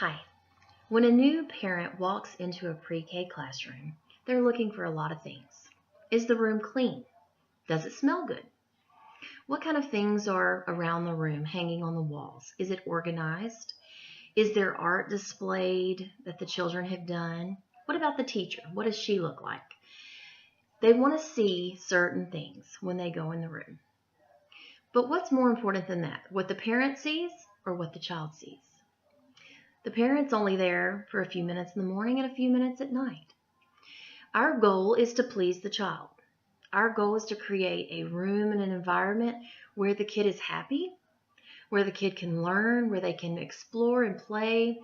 Hi. When a new parent walks into a pre-K classroom, they're looking for a lot of things. Is the room clean? Does it smell good? What kind of things are around the room hanging on the walls? Is it organized? Is there art displayed that the children have done? What about the teacher? What does she look like? They want to see certain things when they go in the room. But what's more important than that? What the parent sees or what the child sees? The parent's only there for a few minutes in the morning and a few minutes at night. Our goal is to please the child. Our goal is to create a room and an environment where the kid is happy, where the kid can learn, where they can explore and play.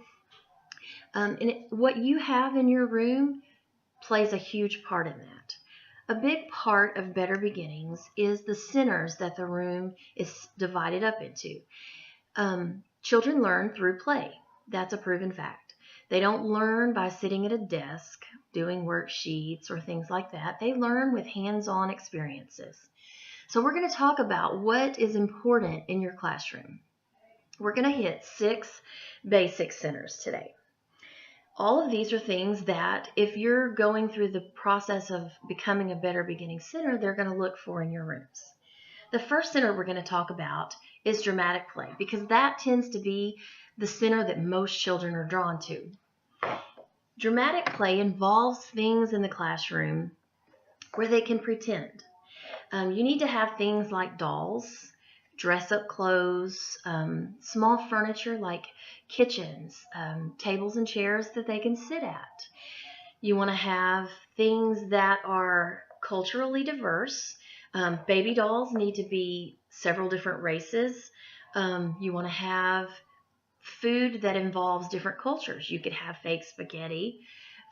What you have in your room plays a huge part in that. A big part of Better Beginnings is the centers that the room is divided up into. Children learn through play. That's a proven fact. They don't learn by sitting at a desk doing worksheets or things like that. They learn with hands-on experiences. So we're going to talk about what is important in your classroom. We're going to hit 6 basic centers today. All of these are things that if you're going through the process of becoming a Better Beginning center, they're going to look for in your rooms. The first center we're going to talk about is dramatic play, because that tends to be the center that most children are drawn to. Dramatic play involves things in the classroom where they can pretend. You need to have things like dolls, dress-up clothes, small furniture like kitchens, tables and chairs that they can sit at. You want to have things that are culturally diverse. Baby dolls need to be several different races. You want to have food that involves different cultures. You could have fake spaghetti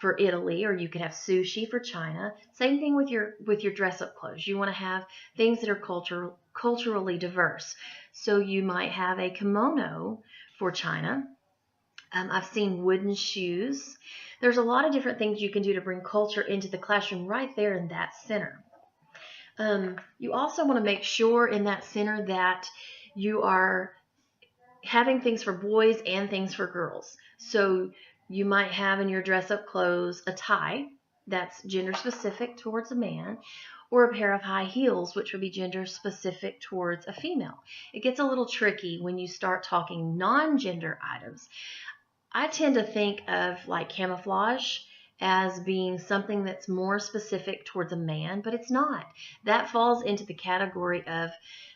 for Italy, or you could have sushi for China. Same thing with your dress-up clothes. You want to have things that are culturally diverse. So you might have a kimono for China. I've seen wooden shoes. There's a lot of different things you can do to bring culture into the classroom right there in that center. You also want to make sure in that center that you are having things for boys and things for girls. So you might have in your dress-up clothes a tie that's gender specific towards a man, or a pair of high heels, which would be gender specific towards a female. It gets a little tricky when you start talking non-gender items. I tend to think of like camouflage as being something that's more specific towards a man, but it's not. That falls into the category of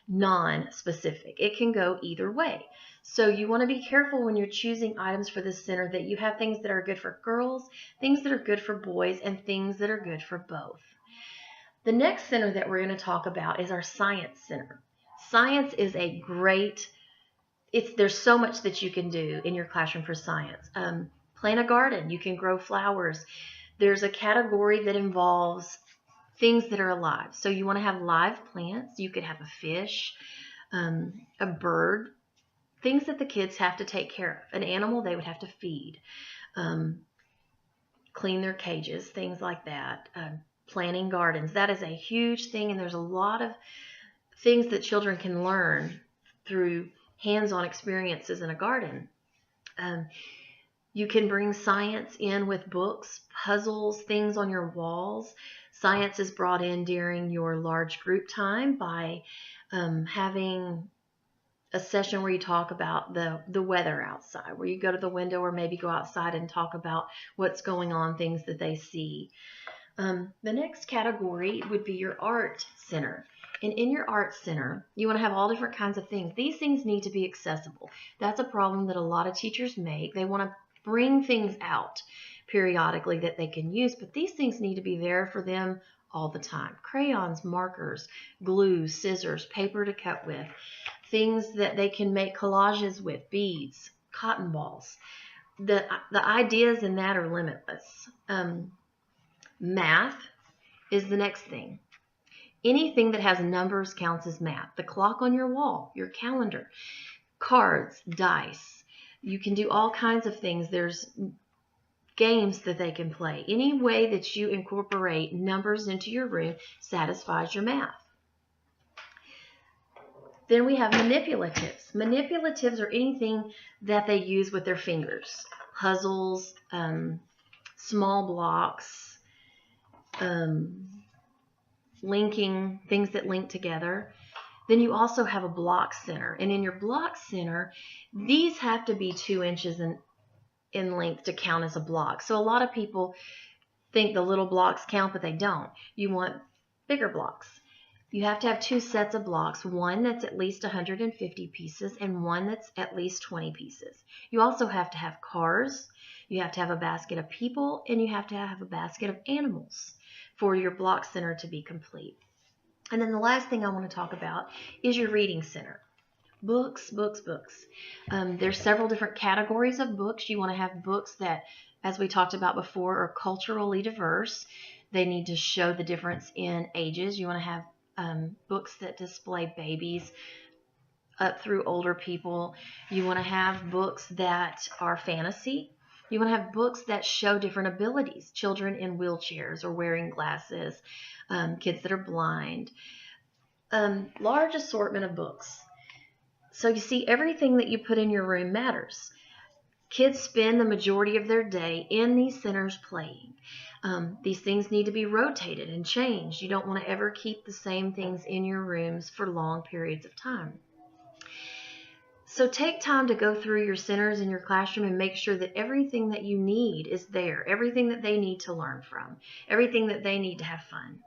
non-specific. It can go either way. So you want to be careful when you're choosing items for this center that you have things that are good for girls, things that are good for boys, and things that are good for both. The next center that we're going to talk about is our science center. Science is a great there's so much that you can do in your classroom for science. Plant a garden. You can grow flowers. There's a category that involves things that are alive. So you want to have live plants. You could have a fish, a bird, things that the kids have to take care of. An animal they would have to feed, clean their cages, things like that. Planting gardens. That is a huge thing, and there's a lot of things that children can learn through hands-on experiences in a garden. You can bring science in with books, puzzles, things on your walls. Science is brought in during your large group time by having a session where you talk about the weather outside, where you go to the window or maybe go outside and talk about what's going on, things that they see. The next category would be your art center. And in your art center, you want to have all different kinds of things. These things need to be accessible. That's a problem that a lot of teachers make. They want to bring things out periodically that they can use, but these things need to be there for them all the time. Crayons, markers, glue, scissors, paper to cut with, things that they can make collages with, beads, cotton balls. The ideas in that are limitless. Math is the next thing. Anything that has numbers counts as math. The clock on your wall, your calendar, cards, dice. You can do all kinds of things. There's games that they can play. Any way that you incorporate numbers into your room satisfies your math. Then we have manipulatives. Manipulatives are anything that they use with their fingers. Puzzles, small blocks, linking, things that link together. Then you also have a block center. And in your block center, these have to be 2 inches in length to count as a block. So a lot of people think the little blocks count, but they don't. You want bigger blocks. You have to have 2 sets of blocks, one that's at least 150 pieces and one that's at least 20 pieces. You also have to have cars, you have to have a basket of people, and you have to have a basket of animals for your block center to be complete. And then the last thing I want to talk about is your reading center. Books, books, books. There's several different categories of books. You want to have books that, as we talked about before, are culturally diverse. They need to show the difference in ages. You want to have books that display babies up through older people. You want to have books that are fantasy. You want to have books that show different abilities. Children in wheelchairs or wearing glasses, kids that are blind. Large assortment of books. So you see, everything that you put in your room matters. Kids spend the majority of their day in these centers playing. These things need to be rotated and changed. You don't want to ever keep the same things in your rooms for long periods of time. So take time to go through your centers in your classroom and make sure that everything that you need is there, everything that they need to learn from, everything that they need to have fun.